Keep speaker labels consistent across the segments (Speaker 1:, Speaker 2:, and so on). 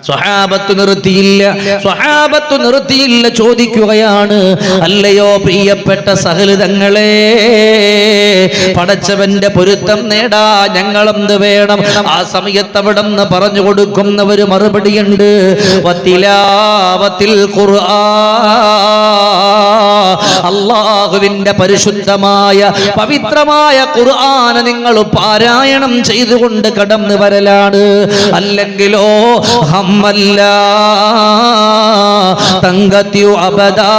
Speaker 1: സ്വഹാബത്ത് നിർത്തിയില്ല, ചോദിക്കുകയാണ്, അല്ലയോ പ്രിയപ്പെട്ട സഹൃദങ്ങളെ, പടച്ചവന്റെ പൊരുത്തം നേടാ ഞങ്ങളെന്ത് വേണം? ആ സമയത്ത് അവിടെ നിന്ന് പറഞ്ഞു കൊടുക്കുന്നവര് മറുപടിയുണ്ട്, വത്തിലാവത്തിൽ അല്ലാഹുവിന്റെ പരിശുദ്ധമായ പവിത്രമായ ഖുർആൻ നിങ്ങൾ പാരായണം ചെയ്തുകൊണ്ട് കടന്നു വരലാണ്. അല്ലെങ്കിലോ ഹമ്മല്ല തങ്കത്യു അബദാ,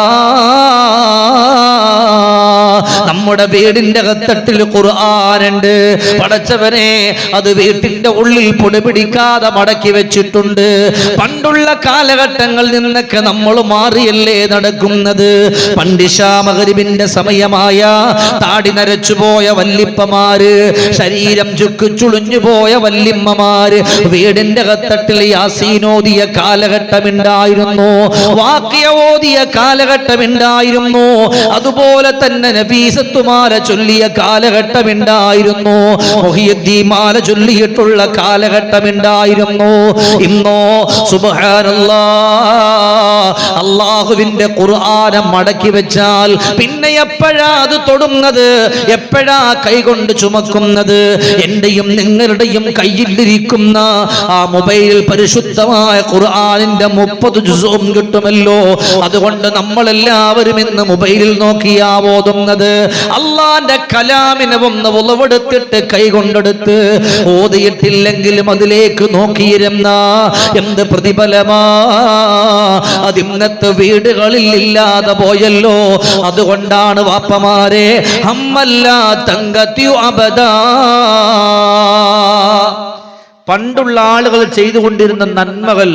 Speaker 1: നമ്മുടെ വീടിന്റെ കത്തട്ടിൽ ഖുർആനുണ്ട്, പടച്ചവനെ അത് വീട്ടിന്റെ ഉള്ളിൽ പൊടി പിടിക്കാതെ മടക്കി വെച്ചിട്ടുണ്ട്. പണ്ടുള്ള കാലഘട്ടങ്ങളിൽ നിന്നൊക്കെ നമ്മൾ മാറിയല്ലേ നടക്കുന്നത്. പണ്ടിശാ മഗ്രിബിന്റെ സമയമായ താടി നരച്ചുപോയ വല്ലിപ്പമാര്, ശരീരം ചുക്കുചുളിഞ്ഞു പോയ വല്ലിമ്മമാര് വീടിന്റെ കത്തട്ടിൽ യാസീനോദിയ കാലഘട്ടമുണ്ടായിരുന്നു, വാഖിയ ഓതിയ കാലഘട്ടമുണ്ടായിരുന്നു, അതുപോലെ തന്നെ നബീസത്തുമാല ചൊല്ലിയ കാലഘട്ടമുണ്ടായിരുന്നു, മുഹിയുദ്ദീൻ മാല ചൊല്ലിയിട്ടുള്ള കാലഘട്ടമുണ്ടായിരുന്നു. ഇന്നോ സുബ്ഹാനല്ലാഹ്, അല്ലാഹുവിന്റെ ഖുർആനെ മടക്കി വെച്ചാൽ പിന്നെ എപ്പോഴാ അത് തൊടുന്നത്? എപ്പോഴാ കൈകൊണ്ട് ചുമക്കുന്നത്? എന്റെയും നിങ്ങളുടെയും കയ്യിലിരിക്കുന്ന ആ മൊബൈലിൽ പരിശുദ്ധമായ ഖുർആനിന്റെ 30 ജുസും കിട്ടുമല്ലോ. അതുകൊണ്ട് നമ്മളെല്ലാവരും ഇന്ന് മൊബൈലിൽ നോക്കിയാ ഓതുന്നത്. അള്ളാന്റെ കലാമിനെ ഒന്ന് ഉളവെടുത്തിട്ട് കൈകൊണ്ടെടുത്ത് ഓതിയിട്ടില്ലെങ്കിലും അതിലേക്ക് നോക്കിയിരുന്ന എന്ത് പ്രതിഫലമാ! അതിന്നത്തെ വീടുകളിൽ ഇല്ലാതെ പോയല്ലോ. അതുകൊണ്ടാണ് വാപ്പമാരെ ഹമ്മല്ല തങ്കത്യു അബദാ, പണ്ടുള്ള ആളുകൾ ചെയ്തുകൊണ്ടിരുന്ന നന്മകൾ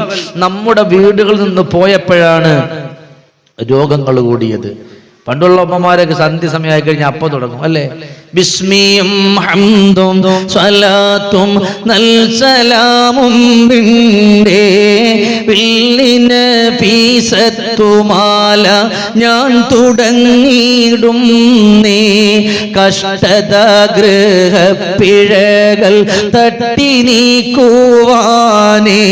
Speaker 1: നമ്മുടെ വീടുകളിൽ നിന്ന് പോയപ്പോഴാണ് രോഗങ്ങൾ കൂടിയത്. പണ്ടുള്ള അമ്മമാരൊക്കെ സന്ധ്യ സമയമായി കഴിഞ്ഞാൽ അപ്പം തുടങ്ങും അല്ലേ, ബിസ്മിയും ഹംദും സ്വലാത്തും നൽസലാമും ബിണ്ടേ വില്ലിന് പീസത്തുമാല ഞാൻ തുടങ്ങിയിടും നീ കഷ്ടത ഗൃഹപ്പിഴകൾ തട്ടി നീക്കുവാനേ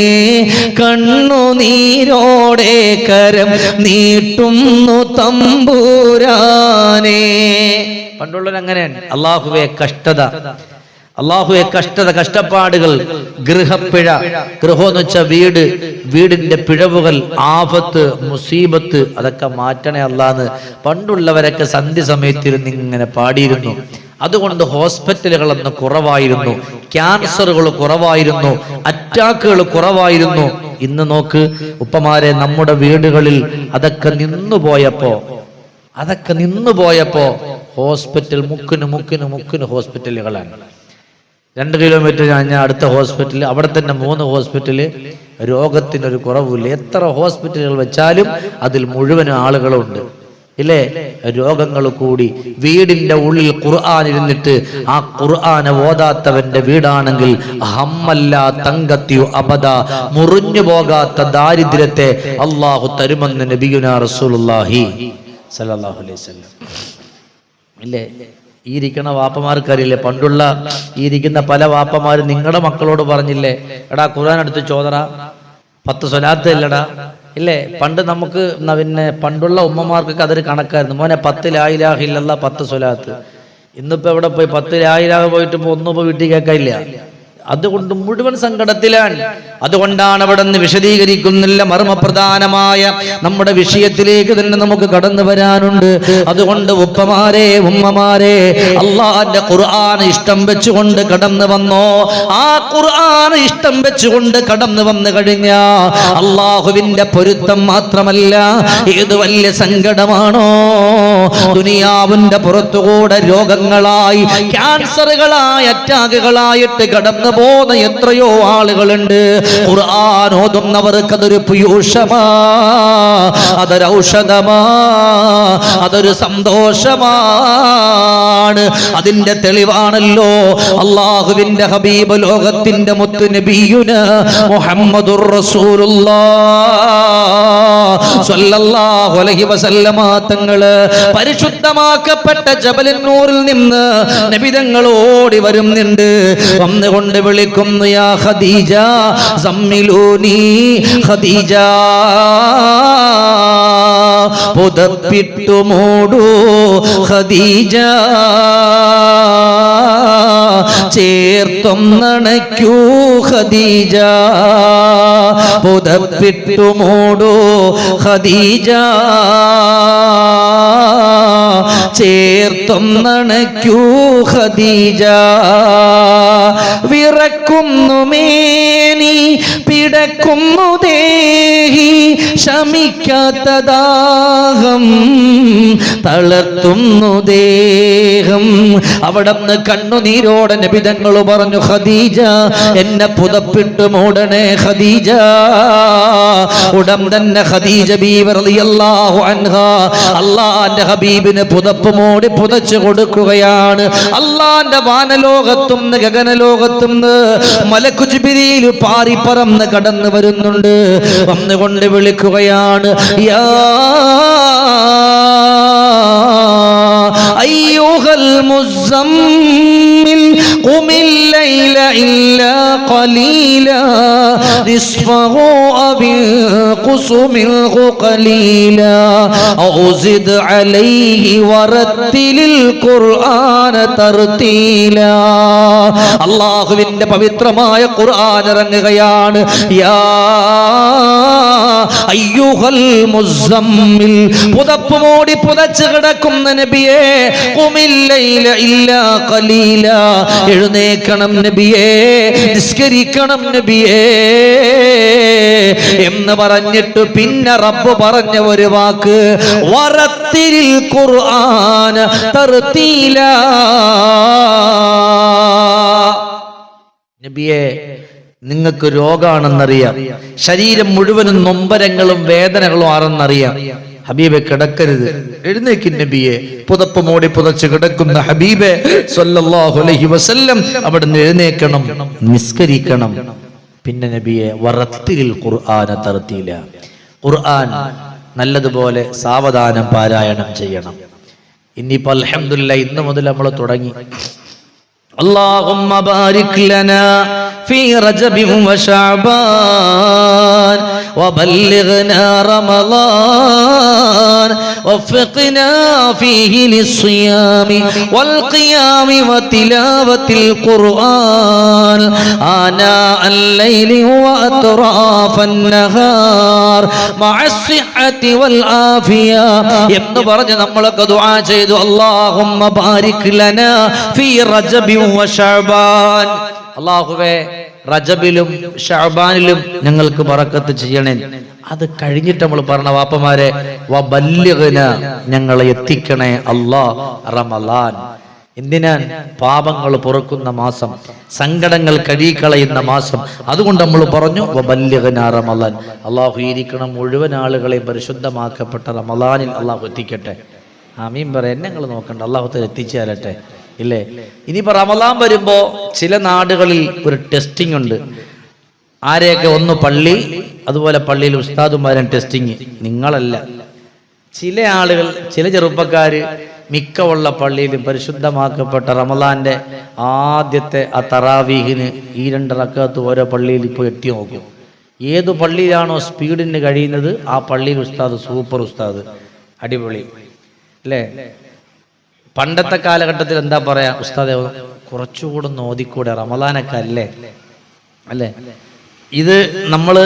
Speaker 1: കണ്ണുനീരോടെ കരം നീട്ടുന്നു തമ്പുരാനേ. പണ്ടുള്ളവരങ്ങനെയാണ്. അല്ലാഹുവേ കഷ്ടത, കഷ്ടപ്പാടുകൾ, ഗൃഹപ്പിഴ, ഗൃഹമെന്ന് വെച്ചാൽ വീട്, വീടിന്റെ പിഴവുകൾ, ആപത്ത്, മുസീബത്ത്, അതൊക്കെ മാറ്റണേ അല്ലാന്ന് പണ്ടുള്ളവരൊക്കെ സന്ധ്യ സമയത്തിരുന്ന് ഇങ്ങനെ പാടിയിരുന്നു. അതുകൊണ്ട് ഹോസ്പിറ്റലുകൾ അന്ന് കുറവായിരുന്നു, ക്യാൻസറുകൾ കുറവായിരുന്നു, അറ്റാക്കുകൾ കുറവായിരുന്നു. ഇന്ന് നോക്ക് ഉപ്പമാരെ, നമ്മുടെ വീടുകളിൽ അതൊക്കെ നിന്നുപോയപ്പോ ഹോസ്പിറ്റൽ മുക്കിന് ഹോസ്പിറ്റലുകളാണ്. 2 കിലോമീറ്റർ കഴിഞ്ഞാൽ അടുത്ത ഹോസ്പിറ്റൽ, അവിടെ തന്നെ 3 ഹോസ്പിറ്റല്. രോഗത്തിനൊരു കുറവില്ല. എത്ര ഹോസ്പിറ്റലുകൾ വെച്ചാലും അതിൽ മുഴുവൻ ആളുകളുണ്ട് ഇല്ലേ? രോഗങ്ങൾ കൂടി. വീടിന്റെ ഉള്ളിൽ ഖുർആൻ ഇരുന്നിട്ട് ആ ഖുർആനെ ഓതാത്തവന്റെ വീടാണെങ്കിൽ ഹമ്മല്ല തങ്കത്യു അബദ, മുറിഞ്ഞു പോകാത്ത ദാരിദ്ര്യത്തെ അള്ളാഹു തരുമെന്ന് നബിയുനാ റസൂലുള്ളാഹി സല്ലല്ലാഹു അലൈഹി വസല്ലം ഇല്ലേ? ഈ ഇരിക്കുന്ന വാപ്പമാർക്കറിയില്ലേ? പണ്ടുള്ള ഈ ഇരിക്കുന്ന പല വാപ്പമാരും നിങ്ങളുടെ മക്കളോട് പറഞ്ഞില്ലേ, എടാ ഖുർആൻ എടുത്ത് ചോദറ, 10 സ്വലാത്ത് ഇല്ലടാ ഇല്ലേ? പണ്ട് നമുക്ക് പിന്നെ പണ്ടുള്ള ഉമ്മമാർക്കൊക്കെ അതൊരു കണക്കായിരുന്നു. മോനെ 10 ലാ ഇലാഹ ഇല്ലല്ലാഹ് 10 സ്വലാത്ത്. ഇന്നിപ്പോ എവിടെ പോയി 10 ലാ ഇലാഹ പോയിട്ട് ഒന്നും ഇപ്പൊ വീട്ടിൽ കേൾക്കാനില്ല. അതുകൊണ്ട് മുഴുവൻ സങ്കടത്തിലാണ്. അതുകൊണ്ടാണ് അവിടെ നിന്ന് വിശദീകരിക്കുന്നില്ല. മർമ്മപ്രധാനമായ നമ്മുടെ വിഷയത്തിലേക്ക് തന്നെ നമുക്ക് കടന്നു വരാനുണ്ട്. അതുകൊണ്ട് ഉപ്പമാരെ, ഉമ്മമാരെ, അള്ളാന്റെ ഖുർആൻ ഇഷ്ടം വെച്ചുകൊണ്ട് കടന്നു വന്നോ. ആ ഖുർആൻ ഇഷ്ടം വെച്ചുകൊണ്ട് കടന്നു വന്നു കഴിഞ്ഞാ അള്ളാഹുവിന്റെ പൊരുത്തം മാത്രമല്ല, ഏത് വലിയ സങ്കടമാണോ ദുനിയാവിന്റെ പുറത്തുകൂടെ രോഗങ്ങളായി, ക്യാൻസറുകളായി, അറ്റാക്കുകളായിട്ട് കടന്നു പോകുന്ന എത്രയോ ആളുകളുണ്ട്. ഖുർആൻ ഓതുന്നവർക്ക് അതൊരു പീയൂഷമാ, അതൊരു ഔഷധമാ, അതൊരു സന്തോഷമാണ്. അതിന്റെ തെളിവാണല്ലോ അള്ളാഹുവിന്റെ ഹബീബ്, ലോകത്തിന്റെ മുത്ത് നബിയുന മുഹമ്മദുർ റസൂലുള്ളാഹ് സ്വല്ലല്ലാഹു അലൈഹി വസല്ലമ തങ്ങള് പരിശുദ്ധമാക്കപ്പെട്ട ജബലുൻ നൂറിൽ നിന്ന് നബി തങ്ങൾ ഓടി വരുന്നുണ്ട്. വന്നുകൊണ്ട് വിളിക്കുന്നു, യാ ഖദീജ സമ്മിലൂനി ഖദീജ, പുതപ്പിട്ടു മൂടൂ ഖദീജ, ചേർത്തൊന്നണയ്ക്കൂ ഖദീജ, പുതപ്പിട്ടു മൂടൂ ഖദീജ, ചേർത്തൊന്നണയ്ക്കൂ ഖദീജ. വിറക്കുന്നു മേനി, പിടക്കുന്നു ദേഹി, ശമിക്കാത്ത ദാഹം തളർത്തുന്നു ദേഹം. അവിടുന്ന് കണ്ണുനീരോടെ നബി തങ്ങൾ പറഞ്ഞു, ഖദീജ എന്നെ പുതപ്പിട്ട് മൂടണേ ഖദീജ. ഉടൻ തന്നെ ഖദീജ ബീവി റളിയല്ലാഹു അൻഹാ അല്ലാഹുവിന്റെ ഹബീബിന് പുതപ്പ് മൂടി പുതച്ചു കൊടുക്കുകയാണ്. അല്ലാഹുവിന്റെ വാനലോകത്തും ഗഗനലോകത്തും മലക്കു ജിബ്രീൽ പാറിപ്പറന്ന് കടന്നു വരുന്നുണ്ട്. വന്നുകൊണ്ട് വിളിക്കുകയാണ്, യാ അയ്യുഹൽ മുസമ്മിൽ ഖുമിൽ ലൈല ഇല്ലാ ഖലീലാ നിസ്ഫഹു അബിൽ ഖുസുമിൽഹു ഖലീലാ ഔസിദ് അലൈഹി വറത്തിലിൽ ഖുർആന തർതീലാ. അല്ലാഹുവിന്റെ പവിത്രമായ ഖുർആൻ ഇറങ്ങുകയാണ്. യാ അയ്യുഹൽ മുസമ്മിൽ, പുതപ്പ് മൂടി പുതച്ച് കിടക്കുന്ന നബിയേ, ഖുമിൽ ലൈല ഇല്ലാ ഖലീലാ, എഴുന്നേൽക്കണം നബിയേ, നിസ്കരിക്കണം നബിയേ എന്ന് പറഞ്ഞിട്ട് പിന്നെ റബ്ബ് പറഞ്ഞ ഒരു വാക്ക്, വറത്തിലിൽ ഖുർആന തർതീലാ. നബിയേ, നിങ്ങൾക്ക് രോഗാണെന്നറിയാം, ശരീരം മുഴുവനും നൊമ്പരങ്ങളും വേദനകളും ആണെന്നറിയാം. ഹബീബെ കിടക്കരുത്, എഴുന്നേൽക്ക് നബിയെ. പുതപ്പ് മൂടി പുതച്ച് കിടക്കുന്ന ഹബീബെ സ്വല്ലല്ലാഹു അലൈഹി വസല്ലം അവിടുന്ന് എഴുന്നേൽക്കണം, നിസ്കരിക്കണം. പിന്നെ നബിയെ വറത്തിലിൽ ഖുർആന തർതീല, ഖുർആൻ നല്ലതുപോലെ സാവധാനം പാരായണം ചെയ്യണം. ഇനിയിപ്പോൾ അൽഹംദുലില്ലാഹ് ഇന്ന് മുതൽ നമ്മൾ തുടങ്ങി. اللهم بارك لنا في رجب وشعبان وبلغنا رمضان وفقنا فيه للصيام والقيام وتلاوة القرآن آناء الليل وأطراف النهار مع الصحة والعافية. എന്ന് പറഞ്ഞ് നമ്മളൊക്കെ ദുആ ചെയ്തു. اللهم بارك لنا في رجب وشعبان. അല്ലാഹുവേ, റജബിലും ഷഅബാനിലും ഞങ്ങൾക്ക് ബറക്കത്ത് ചെയ്യണേ. അത് കഴിഞ്ഞിട്ട് നമ്മൾ പറഞ്ഞ വാപ്പമാരെ, വബല്ലിഗ്ന, ഞങ്ങളെ എത്തിക്കണേ അല്ലാഹ് റമളാൻ. എന്തിനാൻ? പാപങ്ങൾ പൊറുക്കുന്ന മാസം, സങ്കടങ്ങൾ കഴുകിക്കളയുന്ന മാസം. അതുകൊണ്ട് നമ്മൾ പറഞ്ഞു വബല്ലിഗ്ന റമളാൻ. അല്ലാഹു ഇരിക്കണം മുഴുവൻ ആളുകളെ പരിശുദ്ധമാക്കപ്പെട്ട റമളാനിൽ അല്ലാഹു എത്തിക്കട്ടെ. ആമീൻ പറയാൻ ഞങ്ങൾ നോക്കണ്ട, അല്ലാഹു തആല എത്തിച്ചു തരട്ടെ. ഇല്ലേ? ഇനിയിപ്പോൾ റമളാൻ വരുമ്പോൾ ചില നാടുകളിൽ ഒരു ടെസ്റ്റിംഗ് ഉണ്ട്. ആരെയൊക്കെ? ഒന്ന് പള്ളി, അതുപോലെ പള്ളിയിൽ ഉസ്താദുമാരും ടെസ്റ്റിങ്. നിങ്ങളല്ല, ചില ആളുകൾ, ചില ചെറുപ്പക്കാർ മിക്കവുള്ള പള്ളിയിലും പരിശുദ്ധമാക്കപ്പെട്ട റമളാന്റെ ആദ്യത്തെ ആ തറാവീഹിന് ഈ 2 റക്അത്ത് ഓരോ പള്ളിയിൽ ഇപ്പോൾ എത്തി നോക്കും. ഏത് പള്ളിയിലാണോ സ്പീഡിന് കഴിയുന്നത് ആ പള്ളിയിൽ ഉസ്താദ് സൂപ്പർ ഉസ്താദ്, അടിപൊളി. അല്ലേ? പണ്ടത്തെ കാലഘട്ടത്തിൽ എന്താ പറയാ, ഉസ്താദെ കുറച്ചുകൂടെ നോദിക്കൂടെ, റമളാനൊക്കെ അല്ലേ അല്ലേ? ഇത് നമ്മൾ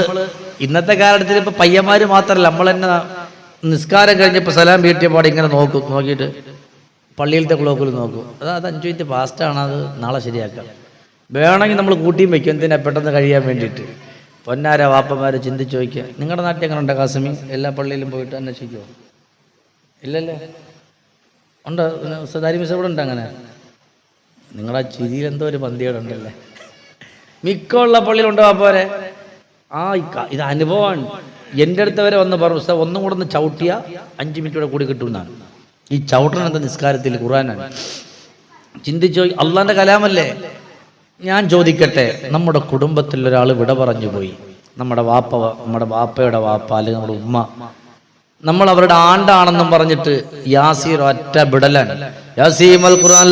Speaker 1: ഇന്നത്തെ കാലഘട്ടത്തിൽ ഇപ്പൊ പയ്യന്മാര് മാത്രമല്ല, നമ്മൾ തന്നെ നിസ്കാരം കഴിഞ്ഞപ്പോൾ സലാം വീട്ടിയ പാടെ ഇങ്ങനെ നോക്കിയിട്ട് പള്ളിയിലത്തെ ക്ലോക്കിൽ നോക്കും. അത് 5 മിനിറ്റ് ഫാസ്റ്റാണ്, അത് നാളെ ശരിയാക്കാം. വേണമെങ്കിൽ നമ്മൾ കൂട്ടിയും വയ്ക്കും, എന്തിനാ പെട്ടെന്ന് കഴിയാൻ വേണ്ടിയിട്ട്. പൊന്നാര വാപ്പന്മാരെ ചിന്തിച്ച് ചോദിക്കുക, നിങ്ങളുടെ നാട്ടിൽ എങ്ങനെ ഉണ്ട് കാസിമി? എല്ലാ പള്ളിയിലും പോയിട്ട് അന്വേഷിക്കുമോ? ഇല്ലല്ലോ. ഉണ്ട്, ദാരിമിസ് ഇവിടെ ഉണ്ട്. അങ്ങനെ നിങ്ങളാ ചിരിയിൽ എന്തോ ഒരു പന്തികേടുണ്ടല്ലേ. മിക്കുള്ള പള്ളിയിലുണ്ടോ വാപ്പവരെ? ഇത് അനുഭവമാണ്. എൻ്റെ അടുത്ത് വരെ വന്ന് പറഞ്ഞു, ഉസ്താദ് ഒന്നും കൂടെ ഒന്ന് ചവിട്ടിയ 5 മിനിറ്റ് കൂടെ കൂടി കിട്ടുമെന്നാണ്. ഈ ചവിട്ടണെന്താ നിസ്കാരത്തിൽ? ഖുർആനാണ്. ചിന്തിച്ചോ, അള്ളാന്റെ കലാമല്ലേ. ഞാൻ ചോദിക്കട്ടെ, നമ്മുടെ കുടുംബത്തിൽ ഒരാൾ വിട പറഞ്ഞു പോയി, നമ്മുടെ വാപ്പയുടെ വാപ്പ അല്ലെങ്കിൽ നമ്മുടെ ഉമ്മ, നമ്മൾ അവരുടെ ആണ്ടാണെന്നും പറഞ്ഞിട്ട് യാസീർ ഒറ്റ വിടലാണ്. യാസീമൽ ഖുർആൻ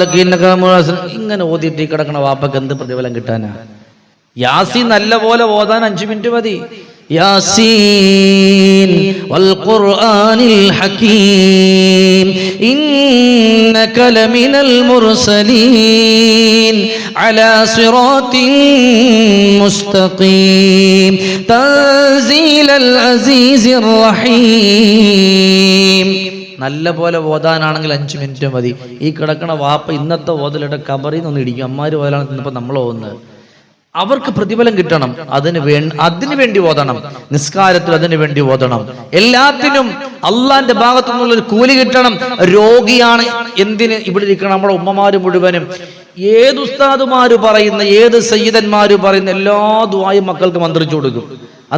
Speaker 1: ഇങ്ങനെ ഓതിയിട്ട് കിടക്കണ വാപ്പക്ക് എന്ത് പ്രതിഫലം കിട്ടാനാ? യാസീൻ നല്ല പോലെ ഓതാൻ 5 മിനിറ്റ് മതി. യാസീൻ വൽ ഖുർആനിൽ ഹകീം ഇന്നക ലമിനൽ മുർസലീൻ അലാ സിറാത്തിൻ മുസ്തഖീം തൻസീലൽ അസീസിർ റഹീം. നല്ല പോലെ ഓതാനാണെങ്കിൽ 5 മിനിറ്റ് മതി. ഈ കിടക്കണ വാപ്പ ഇന്നത്തെ ഓതലിടെ കബറിൽ നിന്ന് ഇടിക്കും. അമ്മാര് ഓതലാണ് ഇന്നിപ്പോ നമ്മൾ ഓതുന്നത്. അവർക്ക് പ്രതിഫലം കിട്ടണം, അതിനു വേണ്ടി ഓതണം. നിസ്കാരത്തിൽ അതിനു വേണ്ടി ഓതണം. എല്ലാത്തിനും അള്ളാന്റെ ഭാഗത്തു നിന്നുള്ളൊരു കൂലി കിട്ടണം. രോഗിയാണ് എന്തിന് ഇവിടെ ഇരിക്കണം? നമ്മുടെ ഉമ്മമാര് മുഴുവനും ഏത് ഉസ്താദുമാര് പറയുന്ന, ഏത് സയ്യിദന്മാര് പറയുന്ന എല്ലാ ദുആയും മക്കൾക്ക് മന്ത്രിച്ചു കൊടുക്കും.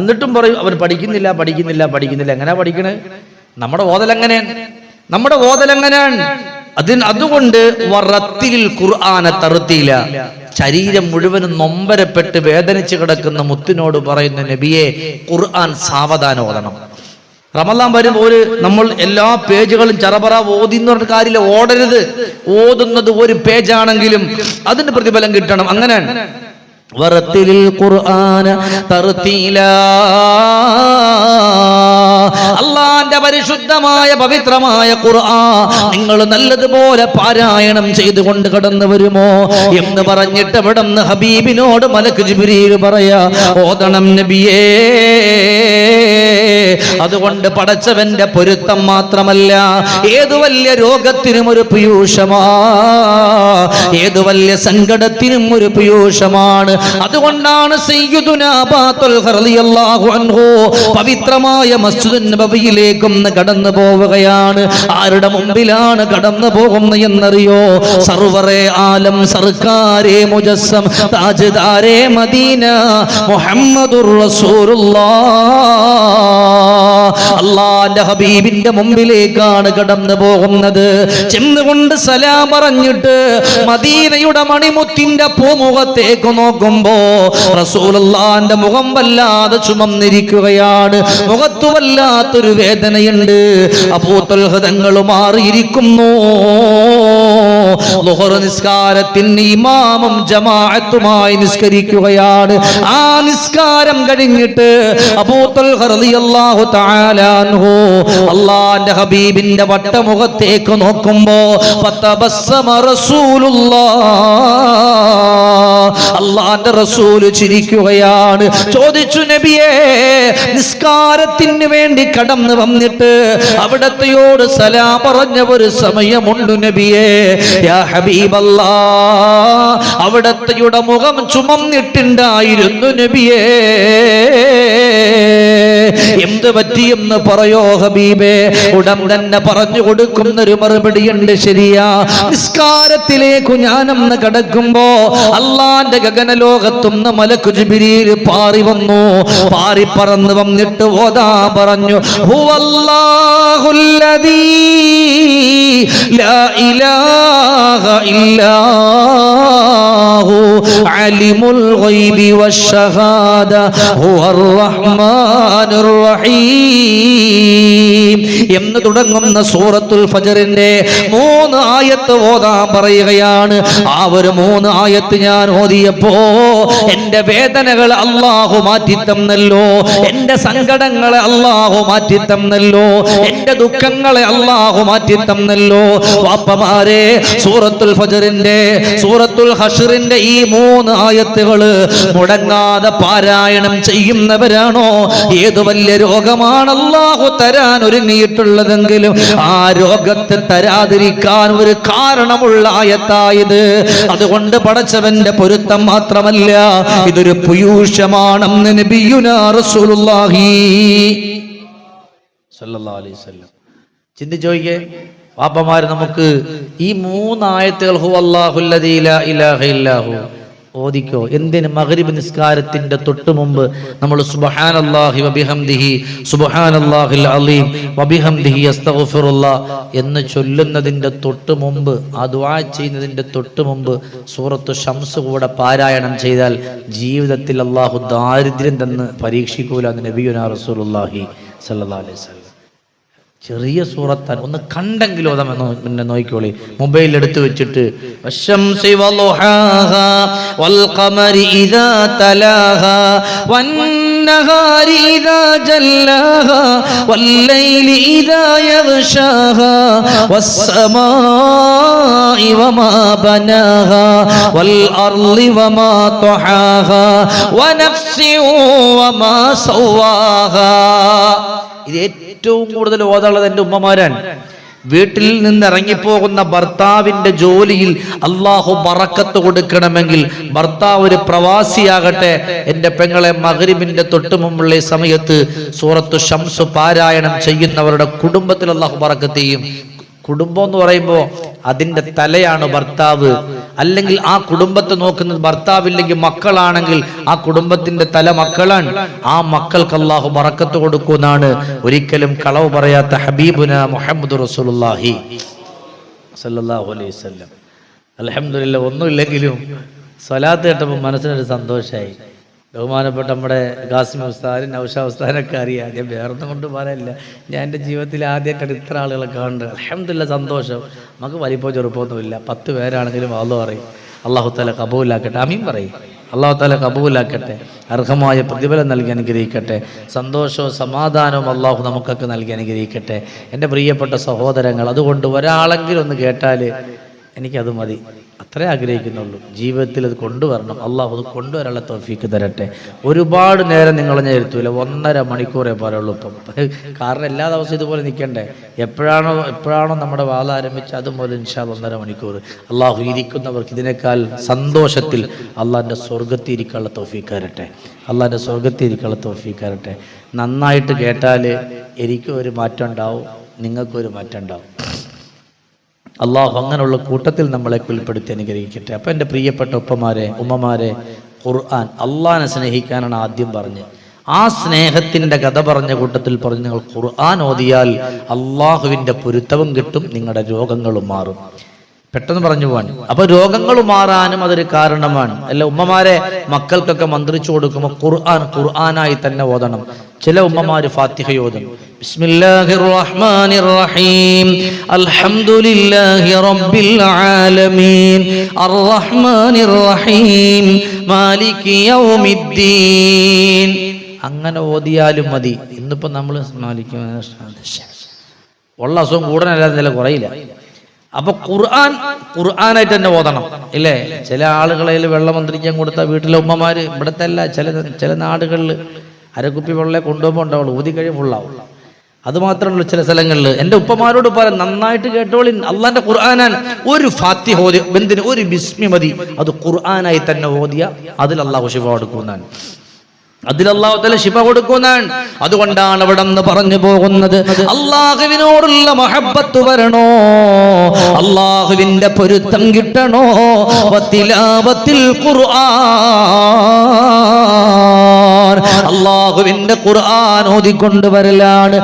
Speaker 1: എന്നിട്ടും പറയും അവൻ പഠിക്കുന്നില്ല. എങ്ങനെയാ പഠിക്കണേ? നമ്മുടെ ഓതലെങ്ങനെയാണ്? അതുകൊണ്ട് വറത്തിലിൽ ഖുർആന തർത്തീല, ശരീരം മുഴുവനും നൊമ്പരപ്പെട്ട് വേദനിച്ച് കിടക്കുന്ന മുത്തിനോട് പറയുന്ന നബിയെ, ഖുർആൻ സാവധാനം ഓതണം. റമദാൻ വരുമ്പോൾ നമ്മൾ എല്ലാ പേജുകളും ചറപറ ഓതി എന്ന് പറഞ്ഞ കാര്യമില്ല. ഓടരുത്. ഓതുന്നത് ഒരു പേജാണെങ്കിലും അതിന് പ്രതിഫലം കിട്ടണം. അങ്ങനെയാണ് വറത്തിലിൽ ഖുർആന തർത്തീല. അള്ളാന്റെ പരിശുദ്ധമായ പവിത്രമായ ഖുർആൻ നിങ്ങൾ നല്ലതുപോലെ പാരായണം ചെയ്തുകൊണ്ട് കടന്നു വരുമോ എന്ന് പറഞ്ഞിട്ട് ഇവിടുന്ന് ഹബീബിനോട് മലക്ക് ജിബ്രീൽ പറയാ, ഓതണം നബിയേ. അതുകൊണ്ട് പടച്ചവന്റെ പൊരുത്തം മാത്രമല്ല, ഏതു വലിയ രോഗത്തിനും ഒരു പീയൂഷമാ, ഏതു വലിയ സങ്കടത്തിനും ഒരു പീയൂഷമാണ്. അതുകൊണ്ടാണ് സയ്യിദുനാ അബൂബക്കർ റളിയല്ലാഹു അൻഹു പവിത്രമായ മസ്ജിദുൻ നബവിയിലേക്കും കടന്നു പോവുകയാണ്. ആരുടെ മുമ്പിലാണ് കടന്നു പോകുന്നത് എന്നറിയോ? സർവറെ ആലം സർക്കാരെ മുജസ്സം താജ്ദാരെ മദീന മുഹമ്മദുർ റസൂലുള്ളാഹ്. അല്ലാഹുവിന്റെ ഹബീബിന്റെ മുമ്പിലേക്കാണ് കടന്നു പോകുന്നത്. ചെന്നുകൊണ്ട് സലാം പറഞ്ഞിട്ട് മദീനയുടെ മണിമുത്തിന്റെ പൂമുഖത്തേക്ക് നോക്കുമ്പോ റസൂലുള്ളാഹിന്റെ മുഖം വല്ലാതെ ചുമന്നിരിക്കുകയാണ്. മുഖത്തു വല്ലാത്തൊരു വേദനയുണ്ട്. അബൂ തൽഹ തങ്ങൾ മാറിയിരിക്കുന്നു. ളുഹർ നിസ്കാരത്തിന് ഇമാമും ജമാഅത്തുമായി നിസ്കരിക്കുകയാണ്. ആ നിസ്കാരം കഴിഞ്ഞിട്ട് അബൂ തൽഹ റളിയല്ലാഹു തആല അൻഹു അല്ലാഹുവിന്റെ ഹബീബിന്റെ വട്ടമുഖത്തേക്ക് നോക്കുമ്പോ ഫതബസ്സമ റസൂലുള്ളാഹ്, അല്ലാഹുവിന്റെ റസൂൽ ചിരിക്കുകയാണ്. ചോദിച്ചു, നബിയേ, നിസ്കാരത്തിന് വേണ്ടി കടന്നു വന്നിട്ട് അവിടത്തെയോട് സലാം പറഞ്ഞ ഒരു സമയമുണ്ട് നബിയേ. യാ ഹബീബല്ലാഹ്, അവിടത്തെയുടെ മുഖം ചുമന്നിട്ടുണ്ടായിരുന്നു നബിയേ. എന്ത് പറ്റിയെന്ന് പറയോ ഹബീബേ? ഉടൻ തന്നെ പറഞ്ഞു കൊടുക്കുന്നൊരു മറുപടിയുണ്ട്. ശരിയാ, നിസ്കാരത്തിലേക്കു ഞാനൊന്ന് കടക്കുമ്പോ അള്ളാന്റെ ഗഗനലോകത്തുനിന്ന് മലക്കു ജിബ്രീൽ പാറി വന്നു. പാറി പറന്ന് വന്നിട്ട് ഓതാ പറഞ്ഞു, ഹുവല്ലാഹുല്ലദീ ലാ ഇലാഹ ഇല്ലാഹു അലിമുൽ ഗൈബി വശഹാദ ഹുവർ റഹ്മാനുർ റഹീം എന്ന് തുടങ്ങുന്ന സൂറത്തുൽ ഫജ്റിന്റെ 3 ആയത്ത് ഓതാൻ പറയുകയാണ്. ആ ഒരു 3 ആയത്ത് ഞാൻ ഓതിയപ്പോ എന്റെ വേദനകൾ അല്ലാഹു മാറ്റി തന്നല്ലോ, എന്റെ സങ്കടങ്ങളെ അല്ലാഹു മാറ്റി തന്നല്ലോ, എന്റെ ദുഃഖങ്ങളെ അല്ലാഹു മാറ്റി തന്നല്ലോ. വാപ്പമാരെ, സൂറത്തുൽ ഫജ്റിന്റെ, സൂറത്തുൽ ഹശ്റിന്റെ ഈ 3 ആയത്തുകൾ മുടങ്ങാതെ പാരായണം ചെയ്യുന്നവരാണോ, ഏത് വലിയ രോഗമാണ് അല്ലാഹു തരാൻ ഒരുങ്ങിയിട്ടുള്ളതെങ്കിലും ആ രോഗത്തെ തരാതിരിക്കാൻ ഒരു കാരണമുള്ള ആയത്തായത്. അതുകൊണ്ട് പടച്ചവന്റെ പൊരുത്തം മാത്രമല്ല, ഇതൊരു പീയൂഷമാണെന്ന് നബിയുനാ റസൂലുള്ളാഹി സ്വല്ലല്ലാഹു അലൈഹി വസല്ലം. ചിന്തിച്ചു നോക്കിയേ വാപ്പമാര്, നമുക്ക് ഈ 3 ആയത്തുകൾ ഹുവല്ലാഹുല്ലദീ ലാ ഇലാഹ ഇല്ലാഹു ഓദിക്കോ. എന്തിന്? മഗ്രിബ് നിസ്കാരത്തിന്റെ തൊട്ട് മുമ്പ് നമ്മൾ സുബ്ഹാനല്ലാഹി വബിഹംദിഹി സുബ്ഹാനല്ലാഹിൽ അലീം വബിഹംദിഹി അസ്തഗ്ഫിറുല്ലാഹ് എന്ന് ചൊല്ലുന്നതിന്റെ തൊട്ട് മുമ്പ്, ആ ദുആ ചെയ്യുന്നതിന്റെ തൊട്ട് മുമ്പ് സൂറത്തു ശംസ് കൂടെ പാരായണം ചെയ്താൽ ജീവിതത്തിൽ അല്ലാഹു ദാരിദ്ര്യം തന്ന് പരീക്ഷിക്കൂല എന്ന് നബിയുനാ റസൂലുള്ളാഹി സ്വല്ലല്ലാഹു അലൈഹി വസല്ലം. ചെറിയ സൂറത്താണ്, ഒന്ന് കണ്ടെങ്കിലും ഓതാമെന്ന് പിന്നെ നോക്കിക്കോളി. മൊബൈൽ എടുത്തു വെച്ചിട്ട് വശംസി വളുഹാഹാ വൽഖമരി ഇദാ തലാഹാ വന്നഹാരി ഇദാ ജല്ലാഹാ വല്ലൈലി ഇദാ യഗ്ശാഹാ വസ്സമാഇ വമാ ബനാഹാ വൽ അർളി വമാ തഹാഹാ വനഫ്സി വമാ സവ്വാഹാ. ഇത് ഏറ്റവും കൂടുതൽ ഓതാനുള്ളത് എൻ്റെ ഉമ്മമാരാണ്. വീട്ടിൽ നിന്ന് ഇറങ്ങിപ്പോകുന്ന ഭർത്താവിന്റെ ജോലിയിൽ അള്ളാഹു ബറക്കത്ത് കൊടുക്കണമെങ്കിൽ, ഭർത്താവ് ഒരു പ്രവാസിയാകട്ടെ, എൻ്റെ പെങ്ങളെ മഗ്രിബിന്റെ തൊട്ട് മുമ്പുള്ള സമയത്ത് സൂറത്തു ശംസ് പാരായണം ചെയ്യുന്നവരുടെ കുടുംബത്തിൽ അള്ളാഹു ബറക്കത്ത് ചെയ്യും. കുടുംബം എന്ന് പറയുമ്പോൾ അതിൻ്റെ തലയാണ് ഭർത്താവ്. അല്ലെങ്കിൽ ആ കുടുംബത്തെ നോക്കുന്നത് ഭർത്താവില്ലെങ്കിൽ മക്കളാണെങ്കിൽ ആ കുടുംബത്തിന്റെ തല മക്കളാണ്. ആ മക്കൾക്ക് അല്ലാഹു ബറക്കത്ത് കൊടുക്കുമെന്നാണ് ഒരിക്കലും കളവ് പറയാത്ത ഹബീബുന മുഹമ്മദ് റസൂലുള്ളാഹി സ്വല്ലല്ലാഹു അലൈഹി വസല്ലം. അൽഹംദുലില്ലാഹ്, ഒന്നുമില്ലെങ്കിലും സ്വലാത്ത് കേട്ടപ്പോൾ മനസ്സിനൊരു സന്തോഷമായി. ബഹുമാനപ്പെട്ട നമ്മുടെ ഖാസിം ഉസ്താദ്, നൗഷാദ് ഉസ്താദിനൊക്കെ അറിയാം. ഞാൻ വേറൊന്നും കൊണ്ട് പറയില്ല, ഞാൻ എൻ്റെ ജീവിതത്തിൽ ആദ്യമായിട്ടാണ് ഇത്ര ആളുകളെ കാണുന്നത്. അൽഹംദുലില്ലാഹ്, സന്തോഷം. നമുക്ക് വലിപ്പോ ചെറുപ്പമൊന്നുമില്ല, 10 പേരാണെങ്കിലും അള്ളാഹു പറയും അള്ളാഹു തആല കബൂലാക്കട്ടെ. ആമീൻ പറയും. അള്ളാഹു തആല കബൂലാക്കട്ടെ, അർഹമായ പ്രതിഫലം നൽകി അനുഗ്രഹിക്കട്ടെ, സന്തോഷവും സമാധാനവും അള്ളാഹു നമുക്കൊക്കെ നൽകി അനുഗ്രഹിക്കട്ടെ. എൻ്റെ പ്രിയപ്പെട്ട സഹോദരങ്ങൾ, അതുകൊണ്ട് ഒരാളെങ്കിലും ഒന്ന് കേട്ടാൽ എനിക്കത് മതി, അത്രേ ആഗ്രഹിക്കുന്നുള്ളൂ. ജീവിതത്തിൽ അത് കൊണ്ടുവരണം. അള്ളാഹു അത് കൊണ്ടുവരാനുള്ള തൗഫീക്ക് തരട്ടെ. ഒരുപാട് നേരം നിങ്ങൾ ഞാൻ ഇരുത്തൂല, 1.5 മണിക്കൂറേ പറയുള്ളൂ ഇപ്പം. കാരണം എല്ലാ ദിവസവും ഇതുപോലെ നിൽക്കണ്ടേ. എപ്പോഴാണോ നമ്മുടെ വാള ആരംഭിച്ച് അതുപോലെ ഇൻഷാ അല്ലാഹ് 1.5 മണിക്കൂർ. അള്ളാഹു ഇരിക്കുന്നവർക്ക് ഇതിനേക്കാൾ സന്തോഷത്തിൽ അള്ളാഹിൻ്റെ സ്വർഗ്ഗത്തിൽ ഇരിക്കാനുള്ള തൗഫീക്ക് തരട്ടെ. അള്ളാഹിൻ്റെ സ്വർഗ്ഗത്തിൽ ഇരിക്കാനുള്ള തൗഫീക്ക് തരട്ടെ. നന്നായിട്ട് കേട്ടാൽ എനിക്കും ഒരു മാറ്റം ഉണ്ടാവും, നിങ്ങൾക്കും ഒരു മാറ്റം ഉണ്ടാവും. അള്ളാഹു അങ്ങനെയുള്ള കൂട്ടത്തിൽ നമ്മളെ ഉൾപ്പെടുത്തി അനുഗ്രഹിക്കട്ടെ. അപ്പം എൻ്റെ പ്രിയപ്പെട്ട ഉമ്മമാരെ, ഖുർആൻ അള്ളാഹിനെ സ്നേഹിക്കാനാണ് ആദ്യം പറഞ്ഞ്. ആ സ്നേഹത്തിൻ്റെ കഥ പറഞ്ഞ കൂട്ടത്തിൽ പറഞ്ഞു, നിങ്ങൾ ഖുർആൻ ഓതിയാൽ അള്ളാഹുവിൻ്റെ പൊരുത്തവും കിട്ടും, നിങ്ങളുടെ രോഗങ്ങളും മാറും. പെട്ടെന്ന് പറഞ്ഞു പോവാൻ. അപ്പൊ രോഗങ്ങൾ മാറാനും അതൊരു കാരണമാണ്. അല്ല, ഉമ്മമാരെ മക്കൾക്കൊക്കെ മന്ത്രിച്ചു കൊടുക്കുമ്പോൾ ഖുർആനായി തന്നെ ഓതണം. ചില ഉമ്മമാര് ഫാത്തിഹ ഓതും. ബിസ്മില്ലാഹിർ റഹ്മാനിർ റഹീം അൽഹംദുലില്ലാഹി റബ്ബിൽ ആലമീൻ അർറഹ്മാനിർ റഹീം മാലികി യൗമിദ്ദീൻ. അങ്ങനെ ഓതിയാലും മതി. ഇന്നിപ്പോ നമ്മൾ ഉള്ള അസുഖം കൂടാനല്ലാതെ നില കുറയില്ല. അപ്പൊ ഖുർആനായിട്ട് തന്നെ ഓതണം, ഇല്ലേ? ചില ആളുകളിൽ വെള്ളം മന്ത്രിക്കാൻ കൊടുത്ത വീട്ടിലെ ഉമ്മമാര്, ഇവിടത്തെ അല്ല, ചില നാടുകളിൽ അരക്കുപ്പി വെള്ളം കൊണ്ടുപോകുമ്പോൾ ഉണ്ടാവുള്ളൂ, ഊതി കഴിയും ഫുള്ളാവും. അത് മാത്രമല്ല, ചില സ്ഥലങ്ങളിൽ എൻ്റെ ഉപ്പമാരോട് പറയാം, നന്നായിട്ട് കേട്ടോളി, അള്ളാന്റെ ഖുർആനാണ്. ഒരു ഫാത്തിഹ ഓതി, എന്തിന് ഒരു ബിസ്മി മതി, അത് ഖുർആനായി തന്നെ ഓതിയ അതിൽ അള്ളാഹു ശിഫ കൊടുക്കുന്നതാണ്, അതിൽ അല്ലാഹു തആല ശിഫ കൊടുക്കുന്നതാണ്. അതുകൊണ്ടാണ് അവിടെ നിന്ന് പറഞ്ഞു പോകുന്നത്, അല്ലാഹുവിനോടുള്ള മഹബ്ബത്ത് വരണോ, അല്ലാഹുവിന്റെ പൊരുത്തം കിട്ടണോ, വതിലാവത്തിൽ ഖുർആൻ, അല്ലാഹുവിന്റെ ഖുർആൻ ഓതിക്കൊണ്ടുവരലാണ്.